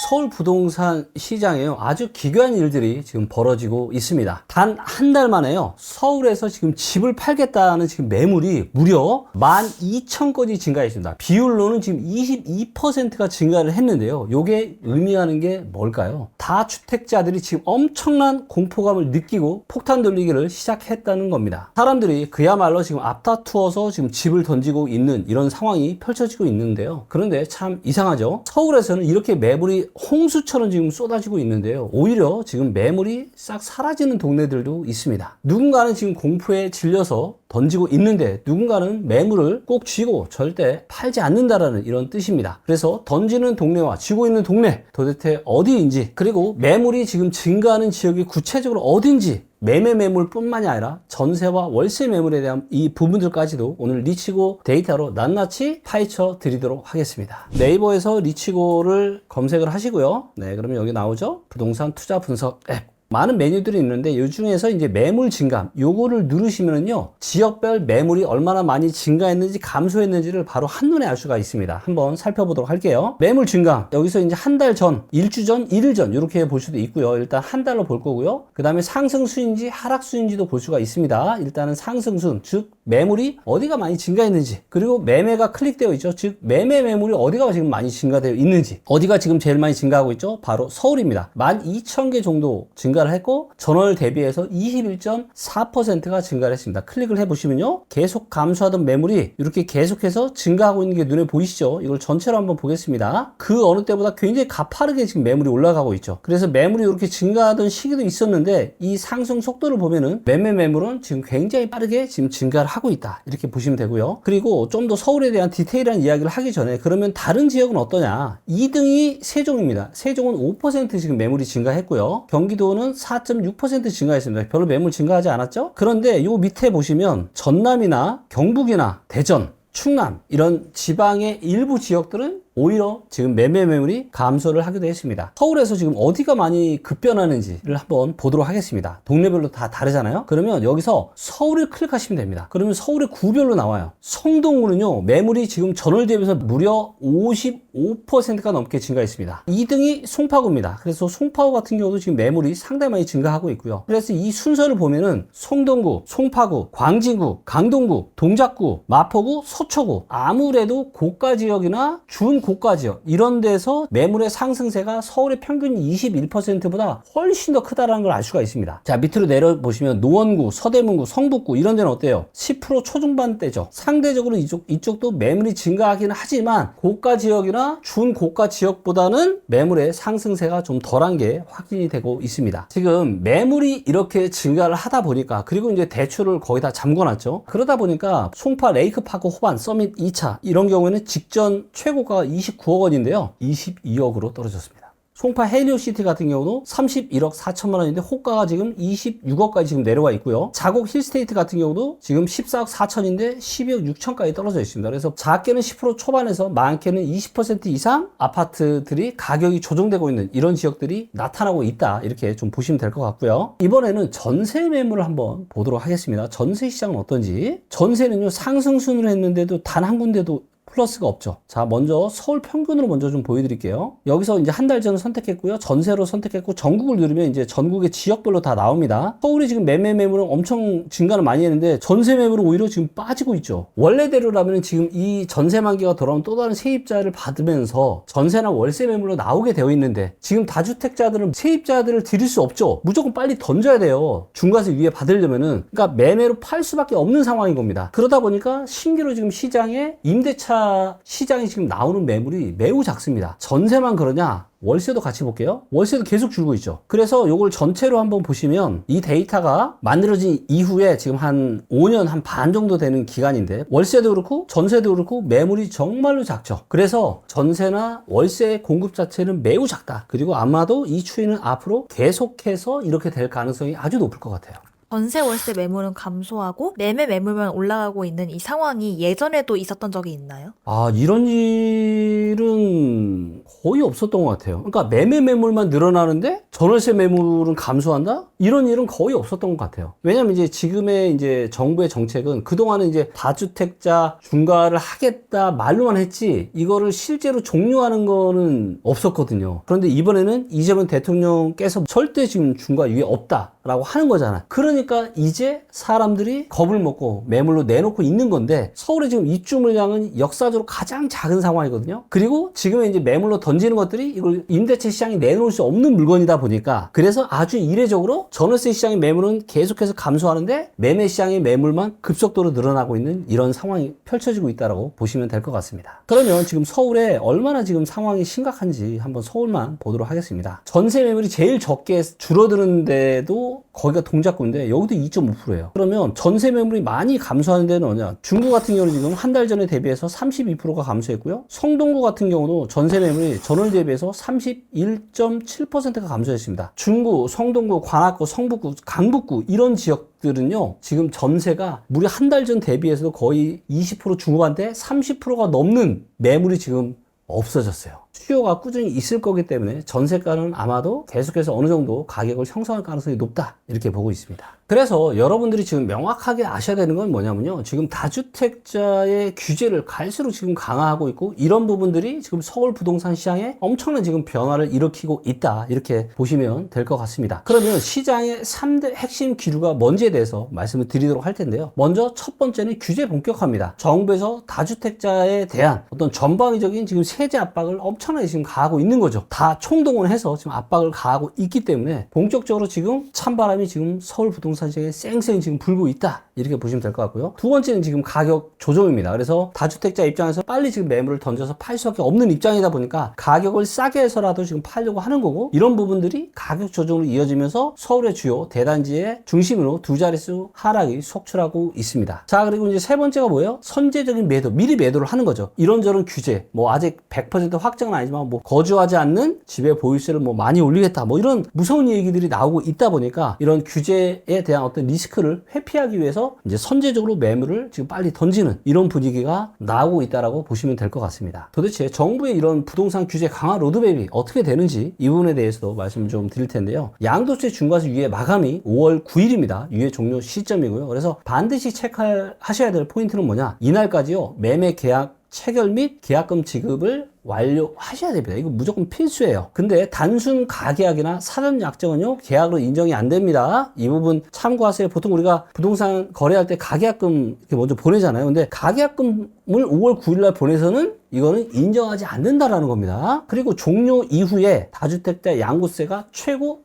서울 부동산 시장에요, 아주 기괴한 일들이 지금 벌어지고 있습니다. 단 한 달 만에요, 서울에서 지금 집을 팔겠다는 지금 매물이 무려 12,000건이 증가했습니다. 비율로는 지금 22%가 증가를 했는데요. 요게 의미하는 게 뭘까요? 다주택자들이 지금 엄청난 공포감을 느끼고 폭탄 돌리기를 시작했다는 겁니다. 사람들이 그야말로 지금 앞다투어서 지금 집을 던지고 있는 이런 상황이 펼쳐지고 있는데요. 그런데 참 이상하죠? 서울에서는 이렇게 매물이 홍수처럼 지금 쏟아지고 있는데요. 오히려 지금 매물이 싹 사라지는 동네들도 있습니다. 누군가는 지금 공포에 질려서 던지고 있는데 누군가는 매물을 꼭 쥐고 절대 팔지 않는다라는 이런 뜻입니다. 그래서 던지는 동네와 쥐고 있는 동네 도대체 어디인지, 그리고 매물이 지금 증가하는 지역이 구체적으로 어딘지, 매매 매물뿐만이 아니라 전세와 월세 매물에 대한 이 부분들까지도 오늘 리치고 데이터로 낱낱이 파헤쳐 드리도록 하겠습니다. 네이버에서 리치고를 검색을 하시고요. 네, 그러면 여기 나오죠? 부동산 투자 분석 앱. 많은 메뉴들이 있는데 이 중에서 이제 매물 증감 요거를 누르시면은요, 지역별 매물이 얼마나 많이 증가했는지 감소했는지를 바로 한눈에 알 수가 있습니다. 한번 살펴보도록 할게요. 매물 증감, 여기서 이제 한 달 전, 일주 전, 일일 전 이렇게 볼 수도 있고요. 일단 한 달로 볼 거고요. 그 다음에 상승수인지 하락수인지도 볼 수가 있습니다. 일단은 상승순, 즉 매물이 어디가 많이 증가했는지, 그리고 매매가 클릭되어 있죠. 즉 매매 매물이 어디가 지금 많이 증가되어 있는지, 어디가 지금 제일 많이 증가하고 있죠? 바로 서울입니다. 12,000개 정도 증가를 했고 전월 대비해서 21.4%가 증가를 했습니다. 클릭을 해보시면요, 계속 감소하던 매물이 이렇게 계속해서 증가하고 있는 게 눈에 보이시죠? 이걸 전체로 한번 보겠습니다. 그 어느 때보다 굉장히 가파르게 지금 매물이 올라가고 있죠. 그래서 매물이 이렇게 증가하던 시기도 있었는데 이 상승 속도를 보면은 매매 매물은 지금 굉장히 빠르게 지금 증가를 하고 있다, 이렇게 보시면 되고요. 그리고 좀 더 서울에 대한 디테일한 이야기를 하기 전에, 그러면 다른 지역은 어떠냐? 2등이 세종입니다. 세종은 5% 지금 매물이 증가했고요. 경기도는 4.6% 증가했습니다. 별로 매물 증가하지 않았죠? 그런데 요 밑에 보시면 전남이나 경북이나 대전, 충남 이런 지방의 일부 지역들은 오히려 지금 매매 매물이 감소를 하기도 했습니다. 서울에서 지금 어디가 많이 급변하는지를 한번 보도록 하겠습니다. 동네별로 다 다르잖아요. 그러면 여기서 서울을 클릭하시면 됩니다. 그러면 서울의 구별로 나와요. 성동구는요, 매물이 지금 전월 대비해서 무려 55%가 넘게 증가했습니다. 2등이 송파구입니다. 그래서 송파구 같은 경우도 지금 매물이 상당히 많이 증가하고 있고요. 그래서 이 순서를 보면은 송동구, 송파구, 광진구, 강동구, 동작구, 마포구, 서초구, 아무래도 고가 지역이나 준 고가 지역 이런 데서 매물의 상승세가 서울의 평균 21%보다 훨씬 더 크다라는 걸 알 수가 있습니다. 자, 밑으로 내려보시면 노원구, 서대문구, 성북구 이런 데는 어때요? 10% 초중반대죠. 상대적으로 이쪽도 매물이 증가하기는 하지만 고가 지역이나 준고가 지역보다는 매물의 상승세가 좀 덜한 게 확인이 되고 있습니다. 지금 매물이 이렇게 증가를 하다 보니까, 그리고 이제 대출을 거의 다 잠궈놨죠. 그러다 보니까 송파 레이크파크 호반 서밋 2차 이런 경우에는 직전 최고가가 29억 원인데요. 22억으로 떨어졌습니다. 송파 헬리오시티 같은 경우도 31억 4천만 원인데 호가가 지금 26억까지 지금 내려와 있고요. 자곡 힐스테이트 같은 경우도 지금 14억 4천인데 12억 6천까지 떨어져 있습니다. 그래서 작게는 10% 초반에서 많게는 20% 이상 아파트들이 가격이 조정되고 있는 이런 지역들이 나타나고 있다, 이렇게 좀 보시면 될 것 같고요. 이번에는 전세 매물을 한번 보도록 하겠습니다. 전세 시장은 어떤지. 전세는요, 상승순으로 했는데도 단 한 군데도 플러스가 없죠. 자, 먼저 서울 평균으로 먼저 좀 보여드릴게요. 여기서 이제 한 달 전을 선택했고요. 전세로 선택했고 전국을 누르면 이제 전국의 지역별로 다 나옵니다. 서울이 지금 매매 매물은 엄청 증가를 많이 했는데 전세 매물은 오히려 지금 빠지고 있죠. 원래대로라면 지금 이 전세 만기가 돌아오면 또 다른 세입자를 받으면서 전세나 월세 매물로 나오게 되어 있는데, 지금 다주택자들은 세입자들을 드릴 수 없죠. 무조건 빨리 던져야 돼요. 중과세 위에 받으려면은. 그러니까 매매로 팔 수밖에 없는 상황인 겁니다. 그러다 보니까 신규로 지금 시장에 임대차 시장이 지금 나오는 매물이 매우 작습니다. 전세만 그러냐? 월세도 같이 볼게요. 월세도 계속 줄고 있죠. 그래서 요걸 전체로 한번 보시면 이 데이터가 만들어진 이후에 지금 한 5년 한 반 정도 되는 기간인데, 월세도 그렇고 전세도 그렇고 매물이 정말로 작죠. 그래서 전세나 월세 공급 자체는 매우 작다. 그리고 아마도 이 추이는 앞으로 계속해서 이렇게 될 가능성이 아주 높을 것 같아요. 전세 월세 매물은 감소하고 매매 매물만 올라가고 있는 이 상황이 예전에도 있었던 적이 있나요? 아, 이런 일은 거의 없었던 것 같아요. 그러니까 매매 매물만 늘어나는데 전월세 매물은 감소한다? 이런 일은 거의 없었던 것 같아요. 왜냐면 이제 지금의 이제 정부의 정책은 그동안은 이제 다주택자 중과를 하겠다 말로만 했지 이거를 실제로 종료하는 거는 없었거든요. 그런데 이번에는 이재명 대통령께서 절대 지금 중과 유예 없다라고 하는 거잖아요. 그러니까 이제 사람들이 겁을 먹고 매물로 내놓고 있는 건데 서울의 지금 입주 물량은 역사적으로 가장 작은 상황이거든요. 그리고 지금의 이제 매물로 던지는 것들이 이걸 임대차 시장에 내놓을 수 없는 물건이다 보니까 그래서 아주 이례적으로 전월세 시장의 매물은 계속해서 감소하는데 매매 시장의 매물만 급속도로 늘어나고 있는 이런 상황이 펼쳐지고 있다고 보시면 될 것 같습니다. 그러면 지금 서울에 얼마나 지금 상황이 심각한지 한번 서울만 보도록 하겠습니다. 전세 매물이 제일 적게 줄어드는데도 거기가 동작구인데 여기도 2.5%예요. 그러면 전세 매물이 많이 감소하는 데는 어디냐? 중구 같은 경우는 지금 한 달 전에 대비해서 32%가 감소했고요. 성동구 같은 경우도 전세 매물이 전월 대비해서 31.7%가 감소했습니다. 중구, 성동구, 관악구, 성북구, 강북구 이런 지역들은요 지금 전세가 무려 한 달 전 대비해서도 거의 20% 중후반대 30%가 넘는 매물이 지금 없어졌어요. 수요가 꾸준히 있을 거기 때문에 전세가는 아마도 계속해서 어느 정도 가격을 형성할 가능성이 높다 이렇게 보고 있습니다. 그래서 여러분들이 지금 명확하게 아셔야 되는 건 뭐냐면요, 지금 다주택자의 규제를 갈수록 지금 강화하고 있고 이런 부분들이 지금 서울 부동산 시장에 엄청난 지금 변화를 일으키고 있다 이렇게 보시면 될 것 같습니다. 그러면 시장의 3대 핵심 기류가 뭔지에 대해서 말씀을 드리도록 할 텐데요. 먼저 첫 번째는 규제 본격화입니다. 정부에서 다주택자에 대한 어떤 전방위적인 지금 세제 압박을 엄청나게 지금 가하고 있는 거죠. 다 총동원 해서 지금 압박을 가하고 있기 때문에 본격적으로 지금 찬바람이 지금 서울 부동산 시장에 쌩쌩 지금 불고 있다 이렇게 보시면 될 것 같고요. 두 번째는 지금 가격 조정입니다. 그래서 다주택자 입장에서 빨리 지금 매물을 던져서 팔 수밖에 없는 입장이다 보니까 가격을 싸게 해서라도 지금 팔려고 하는 거고 이런 부분들이 가격 조정으로 이어지면서 서울의 주요 대단지의 중심으로 두 자릿수 하락이 속출하고 있습니다. 자, 그리고 이제 세 번째가 뭐예요? 선제적인 매도, 미리 매도를 하는 거죠. 이런저런 규제, 뭐 아직 100% 확정은 아니지만 뭐 거주하지 않는 집의 보유세를 뭐 많이 올리겠다 뭐 이런 무서운 얘기들이 나오고 있다 보니까 이런 규제에 대한 어떤 리스크를 회피하기 위해서 이제 선제적으로 매물을 지금 빨리 던지는 이런 분위기가 나오고 있다라고 보시면 될 것 같습니다. 도대체 정부의 이런 부동산 규제 강화 로드맵이 어떻게 되는지 이 부분에 대해서도 말씀 좀 드릴 텐데요. 양도세 중과세 유예 마감이 5월 9일입니다. 유예 종료 시점이고요. 그래서 반드시 체크하셔야 될 포인트는 뭐냐? 이날까지요. 매매 계약 체결 및 계약금 지급을 완료하셔야 됩니다. 이거 무조건 필수예요. 근데 단순 가계약이나 사전 약정은요 계약으로 인정이 안 됩니다. 이 부분 참고하세요. 보통 우리가 부동산 거래할 때 가계약금 이렇게 먼저 보내잖아요. 근데 가계약금을 5월 9일날 보내서는 이거는 인정하지 않는다라는 겁니다. 그리고 종료 이후에 다주택자 양도세가 최고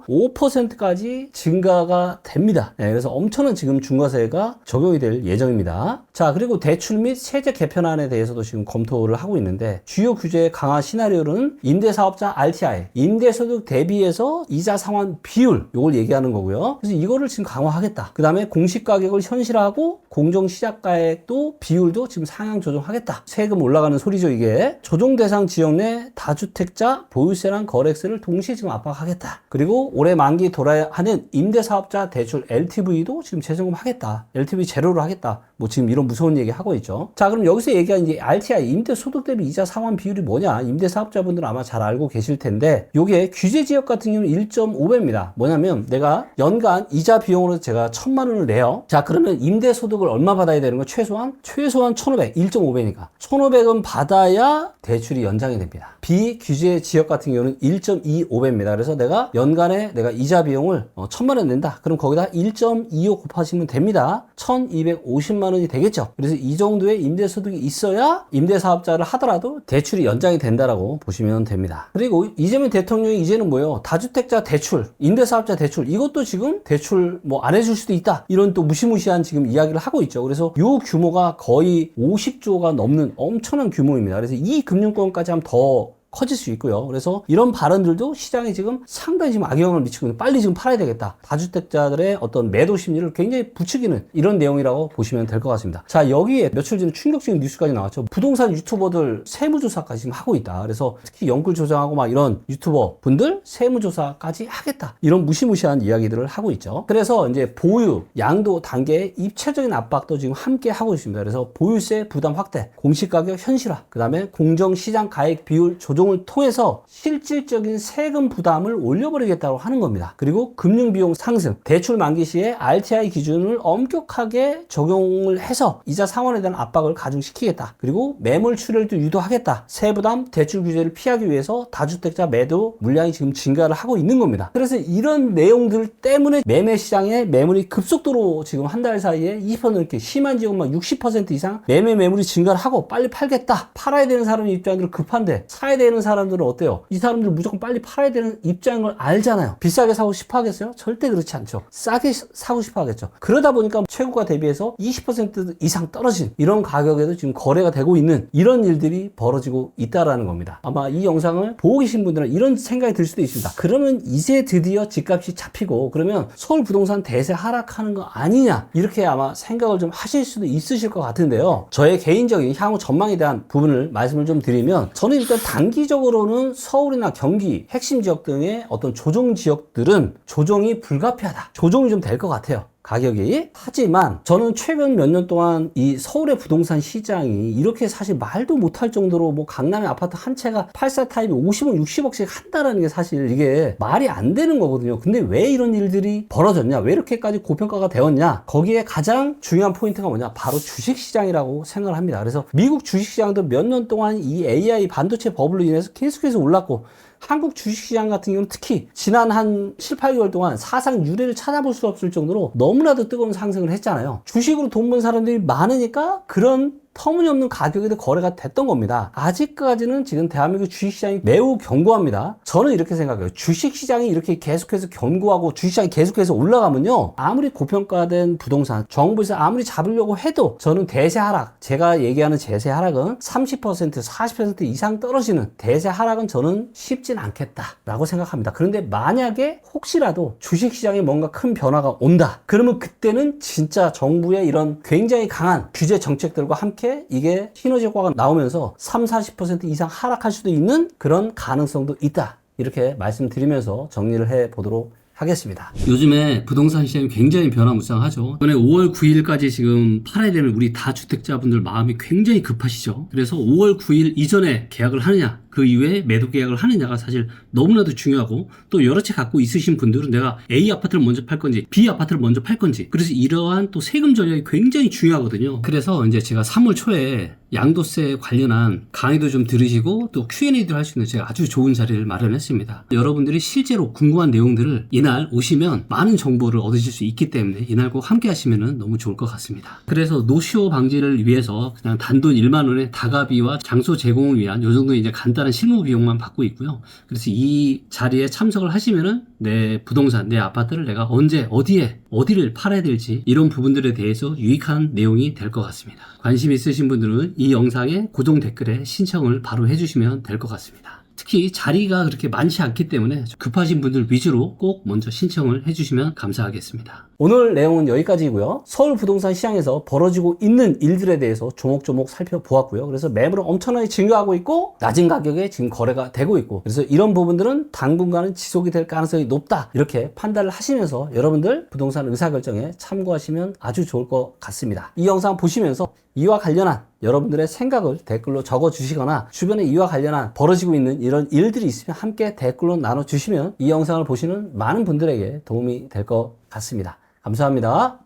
82.5%까지 증가가 됩니다. 네, 그래서 엄청난 지금 중과세가 적용이 될 예정입니다. 자, 그리고 대출 및 세제 개편안에 대해서도 지금 검토를 하고 있는데 주요 규제 강화 시나리오는 임대사업자 RTI, 임대소득 대비해서 이자 상환 비율 요걸 얘기하는 거고요. 그래서 이거를 지금 강화하겠다. 그 다음에 공시가격을 현실화하고 공정시작가액도 비율도 지금 상향 조정하겠다. 세금 올라가는 소리죠 이게. 조정 대상 지역 내 다주택자 보유세랑 거래세를 동시에 지금 압박하겠다. 그리고 올해 만기 돌아야 하는 임대사업자 대출 LTV도 지금 재점검하겠다. LTV 제로로 하겠다. 뭐 지금 이런 무서운 얘기 하고 있죠. 자, 그럼 여기서 얘기한 이제 RTI 임대소득 대비 이자 상환 비율이 뭐냐? 임대사업자분들은 아마 잘 알고 계실 텐데 요게 규제 지역 같은 경우는 1.5배입니다. 뭐냐면 내가 연간 이자 비용으로 제가 1,000만 원을 내요. 자, 그러면 임대소득을 얼마 받아야 되는 거? 최소한 1,500, 1.5배니까 1,500원 받아야 대출이 연장이 됩니다. 비규제 지역 같은 경우는 1.25배입니다. 그래서 내가 연간에 내가 이자 비용을 1,000만 원 낸다. 그럼 거기다 1.25 곱하시면 됩니다. 1,250만 원이 되겠죠. 그래서 이 정도의 임대소득이 있어야 임대사업자를 하더라도 대출이 연장이 된다라고 보시면 됩니다. 그리고 이재명 대통령이 이제는 뭐예요? 다주택자 대출, 임대사업자 대출 이것도 지금 대출 뭐 안 해줄 수도 있다. 이런 또 무시무시한 지금 이야기를 하고 있죠. 그래서 요 규모가 거의 50조가 넘는 엄청난 규모입니다. 그래서 이 금융권까지 하면 더 커질 수 있고요. 그래서 이런 발언들도 시장에 지금 상당히 지금 악영향을 미치고 있는, 빨리 지금 팔아야 되겠다. 다주택자들의 어떤 매도 심리를 굉장히 부추기는 이런 내용이라고 보시면 될 것 같습니다. 자, 여기에 며칠 전에 충격적인 뉴스까지 나왔죠. 부동산 유튜버들 세무조사까지 지금 하고 있다. 그래서 특히 영끌 조정하고 막 이런 유튜버 분들 세무조사까지 하겠다. 이런 무시무시한 이야기들을 하고 있죠. 그래서 이제 보유, 양도 단계의 입체적인 압박도 지금 함께 하고 있습니다. 그래서 보유세 부담 확대, 공시가격 현실화, 그 다음에 공정시장 가액 비율 조정 조정을 통해서 실질적인 세금 부담을 올려버리겠다고 하는 겁니다. 그리고 금융비용 상승, 대출 만기 시에 RTI 기준을 엄격하게 적용을 해서 이자 상환에 대한 압박을 가중시키겠다. 그리고 매물 출혈도 유도하겠다. 세부담, 대출 규제를 피하기 위해서 다주택자 매도 물량이 지금 증가를 하고 있는 겁니다. 그래서 이런 내용들 때문에 매매 시장에 매물이 급속도로 지금 한 달 사이에 20% 넘게 심한 지역만 60% 이상 매물이 증가를 하고 빨리 팔겠다. 팔아야 되는 사람 입장으로 급한데 사야 되는 사람들은 어때요? 이 사람들 무조건 빨리 팔아야 되는 입장인 걸 알잖아요. 비싸게 사고 싶어 하겠어요? 절대 그렇지 않죠. 싸게 사고 싶어 하겠죠. 그러다 보니까 최고가 대비해서 20% 이상 떨어진 이런 가격에도 지금 거래가 되고 있는 이런 일들이 벌어지고 있다라는 겁니다. 아마 이 영상을 보고 계신 분들은 이런 생각이 들 수도 있습니다. 그러면 이제 드디어 집값이 잡히고 그러면 서울 부동산 대세 하락하는 거 아니냐 이렇게 아마 생각을 좀 하실 수도 있으실 것 같은데요. 저의 개인적인 향후 전망에 대한 부분을 말씀을 좀 드리면 저는 일단 단기적으로는 서울이나 경기 핵심 지역 등의 어떤 조정 지역들은 조정이 불가피하다. 조정이 좀 될 것 같아요. 가격이. 하지만 저는 최근 몇 년 동안 이 서울의 부동산 시장이 이렇게 사실 말도 못할 정도로 뭐 강남의 아파트 한 채가 84 타입이 50억, 60억씩 한다라는 게 사실 이게 말이 안 되는 거거든요. 근데 왜 이런 일들이 벌어졌냐? 왜 이렇게까지 고평가가 되었냐? 거기에 가장 중요한 포인트가 뭐냐? 바로 주식시장이라고 생각을 합니다. 그래서 미국 주식시장도 몇 년 동안 이 AI 반도체 버블로 인해서 계속해서 올랐고 한국 주식시장 같은 경우는 특히 지난 한 7, 8개월 동안 사상 유례를 찾아볼 수 없을 정도로 너무나도 뜨거운 상승을 했잖아요. 주식으로 돈 번 사람들이 많으니까 그런 터무니없는 가격에도 거래가 됐던 겁니다. 아직까지는 지금 대한민국 주식시장이 매우 견고합니다. 저는 이렇게 생각해요. 주식시장이 이렇게 계속해서 견고하고 주식시장이 계속해서 올라가면요. 아무리 고평가된 부동산, 정부에서 아무리 잡으려고 해도 저는 대세 하락, 제가 얘기하는 대세 하락은 30%, 40% 이상 떨어지는 대세 하락은 저는 쉽진 않겠다라고 생각합니다. 그런데 만약에 혹시라도 주식시장에 뭔가 큰 변화가 온다. 그러면 그때는 진짜 정부의 이런 굉장히 강한 규제 정책들과 함께 이게 시너지 효과가 나오면서 3, 40% 이상 하락할 수도 있는 그런 가능성도 있다. 이렇게 말씀드리면서 정리를 해 보도록 하겠습니다. 요즘에 부동산 시장이 굉장히 변화무쌍하죠. 이번에 5월 9일까지 지금 팔아야 되는 우리 다주택자분들 마음이 굉장히 급하시죠. 그래서 5월 9일 이전에 계약을 하느냐, 그 이후에 매도 계약을 하느냐가 사실 너무나도 중요하고 또 여러 채 갖고 있으신 분들은 내가 A 아파트를 먼저 팔 건지 B 아파트를 먼저 팔 건지 그래서 이러한 또 세금 전략이 굉장히 중요하거든요. 그래서 이제 제가 3월 초에 양도세 관련한 강의도 좀 들으시고 또 Q&A도 할 수 있는 제가 아주 좋은 자리를 마련했습니다. 여러분들이 실제로 궁금한 내용들을 이날 오시면 많은 정보를 얻으실 수 있기 때문에 이날 꼭 함께 하시면 너무 좋을 것 같습니다. 그래서 노쇼 방지를 위해서 그냥 단돈 1만 원의 다가비와 장소 제공을 위한 요 정도 이제 간단한 실무 비용만 받고 있고요. 그래서 이 자리에 참석을 하시면은 내 부동산, 내 아파트를 내가 언제, 어디에, 어디를 팔아야 될지 이런 부분들에 대해서 유익한 내용이 될 것 같습니다. 관심 있으신 분들은 이 영상의 고정 댓글에 신청을 바로 해주시면 될 것 같습니다. 특히 자리가 그렇게 많지 않기 때문에 급하신 분들 위주로 꼭 먼저 신청을 해주시면 감사하겠습니다. 오늘 내용은 여기까지고요. 서울 부동산 시장에서 벌어지고 있는 일들에 대해서 조목조목 살펴보았고요. 그래서 매물은 엄청나게 증가하고 있고 낮은 가격에 지금 거래가 되고 있고 그래서 이런 부분들은 당분간은 지속이 될 가능성이 높다 이렇게 판단을 하시면서 여러분들 부동산 의사결정에 참고하시면 아주 좋을 것 같습니다. 이 영상 보시면서 이와 관련한 여러분들의 생각을 댓글로 적어주시거나 주변에 이와 관련한 벌어지고 있는 이런 일들이 있으면 함께 댓글로 나눠주시면 이 영상을 보시는 많은 분들에게 도움이 될 것 같습니다. 감사합니다.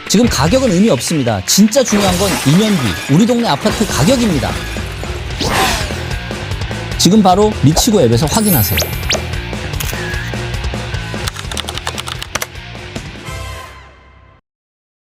지금 가격은 의미 없습니다. 진짜 중요한 건 2년 뒤 우리 동네 아파트 가격입니다. 지금 바로 미치고 앱에서 확인하세요.